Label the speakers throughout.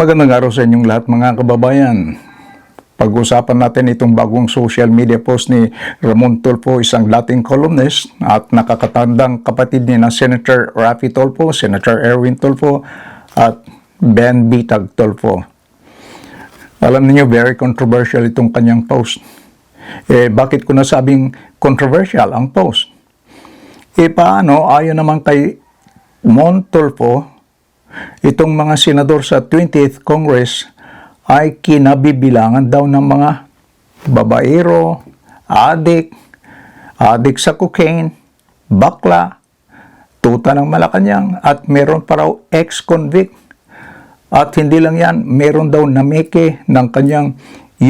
Speaker 1: Magandang araw sa inyong lahat mga kababayan. Pag-usapan natin itong bagong social media post ni Ramon Tulfo, isang dating columnist at nakakatandang kapatid ni na Senator Raffy Tulfo, Senator Erwin Tulfo at Ben Bitag Tulfo. Alam niyo, very controversial itong kanyang post. Bakit ko nasabing controversial ang post? Paano ayon naman kay Mon Tulfo, itong mga senador sa 20th Congress ay kinabibilangan daw ng mga babaero, adik sa cocaine, bakla, tuta ng Malacanang, at meron pa raw ex-convict. At hindi lang yan, meron daw nameke ng kanyang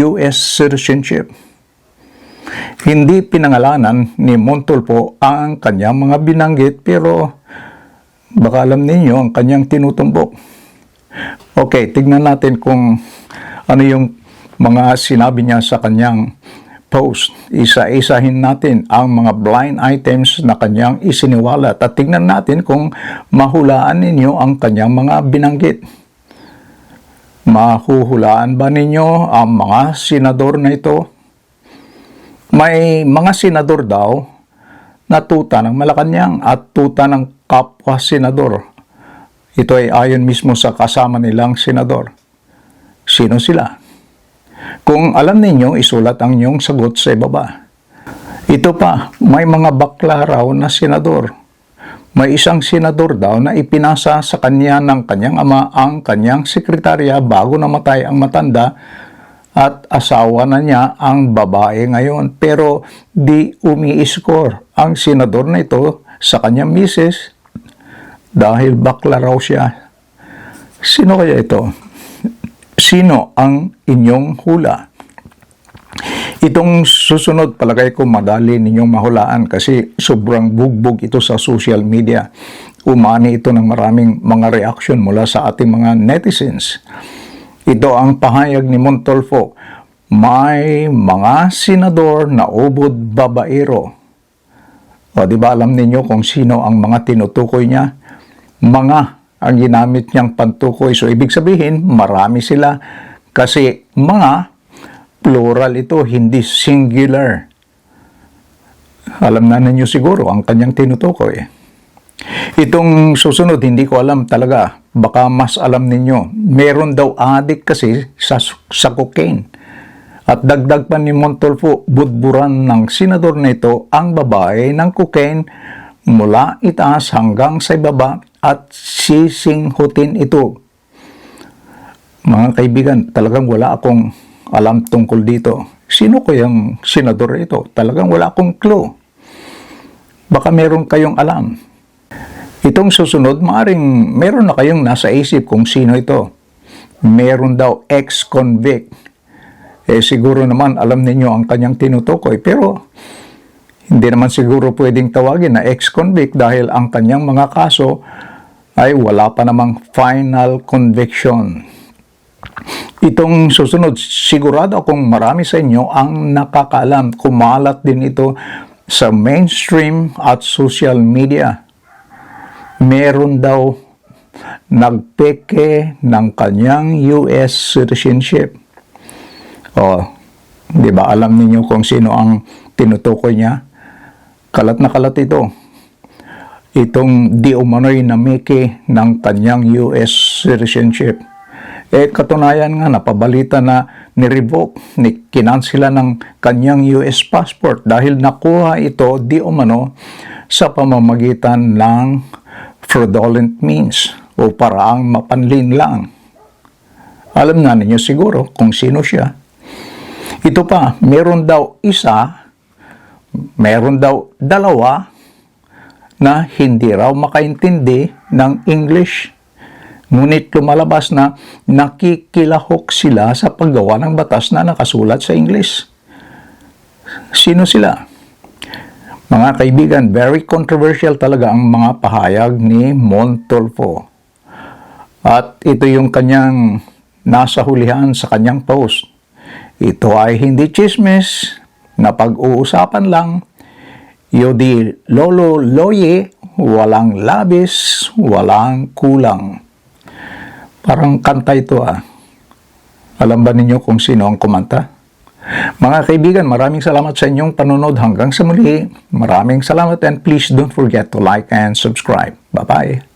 Speaker 1: US citizenship. Hindi pinangalanan ni Mon Tulfo ang kanyang mga binanggit, pero baka alam ninyo ang kanyang tinutumbok. Okay, tignan natin kung ano yung mga sinabi niya sa kanyang post. Isa-isahin natin ang mga blind items na kanyang isiniwalat at tignan natin kung mahulaan ninyo ang kanyang mga binanggit. Mahuhulaan ba ninyo ang mga senador na ito? May mga senador daw na tuta ng Malacanang at tuta ng kapwa senador. Ito ay ayon mismo sa kasama nilang senador. Sino sila? Kung alam ninyo, isulat ang inyong sagot sa ibaba. Ito pa, may mga bakla raw na senador. May isang senador daw na ipinasa sa kanya ng kanyang ama ang kanyang sekretarya bago namatay ang matanda at asawa na niya ang babae ngayon. Pero di umi-score ang senador na ito sa kanyang misis dahil bakla raw siya. Sino kaya ito? Sino ang inyong hula? Itong susunod, palagay ko madali ninyong mahulaan kasi sobrang bugbog ito sa social media. Umani ito ng maraming mga reaction mula sa ating mga netizens. Ito ang pahayag ni Mon Tulfo. May mga senador na ubod babaero. O di ba alam ninyo kung sino ang mga tinutukoy niya? Mga ang ginamit niyang pantukoy. So ibig sabihin, marami sila. Kasi mga plural ito, hindi singular. Alam na ninyo siguro ang kanyang tinutukoy. Itong susunod, hindi ko alam talaga. Baka mas alam ninyo. Meron daw adik kasi sa cocaine. At dagdag pa ni Mon Tulfo, budburan ng senador na ito ang babae ng cocaine mula itaas hanggang sa ibaba at sisinghutin ito. Mga kaibigan, talagang wala akong alam tungkol dito. Sino kayang senador ito? Talagang wala akong clue. Baka meron kayong alam. Itong susunod, maaring meron na kayong nasa isip kung sino ito. Meron daw ex-convict. Siguro naman alam ninyo ang kanyang tinutukoy. Pero hindi naman siguro pwedeng tawagin na ex-convict dahil ang kanyang mga kaso ay wala pa namang final conviction. Itong susunod, sigurado akong marami sa inyo ang nakakaalam. Kumalat din ito sa mainstream at social media. Meron daw nagpeke ng kanyang US citizenship. Di ba alam niyo kung sino ang tinutukoy niya? Kalat na kalat ito. Itong di umano'y nameke ng kanyang US citizenship. Katunayan nga, napabalita na ni-revoke, kinansila ng kanyang US passport dahil nakuha ito di umano sa pamamagitan ng fraudulent means o paraang mapanlin lang. Alam na ninyo siguro kung sino siya. Ito pa, meron daw isa, meron daw dalawa na hindi raw makaintindi ng English. Ngunit lumalabas na nakikilahok sila sa paggawa ng batas na nakasulat sa English. Sino sila? Mga kaibigan, very controversial talaga ang mga pahayag ni Mon Tulfo. At ito yung kanyang nasa hulihan sa kanyang post. Ito ay hindi chismis na pag-uusapan lang. Yodi lolo loye, walang labis, walang kulang. Parang kanta ito ah. Alam ba ninyo kung sino ang kumanta? Mga kaibigan, maraming salamat sa inyong panonood. Hanggang sa muli, maraming salamat and please don't forget to like and subscribe. Bye-bye!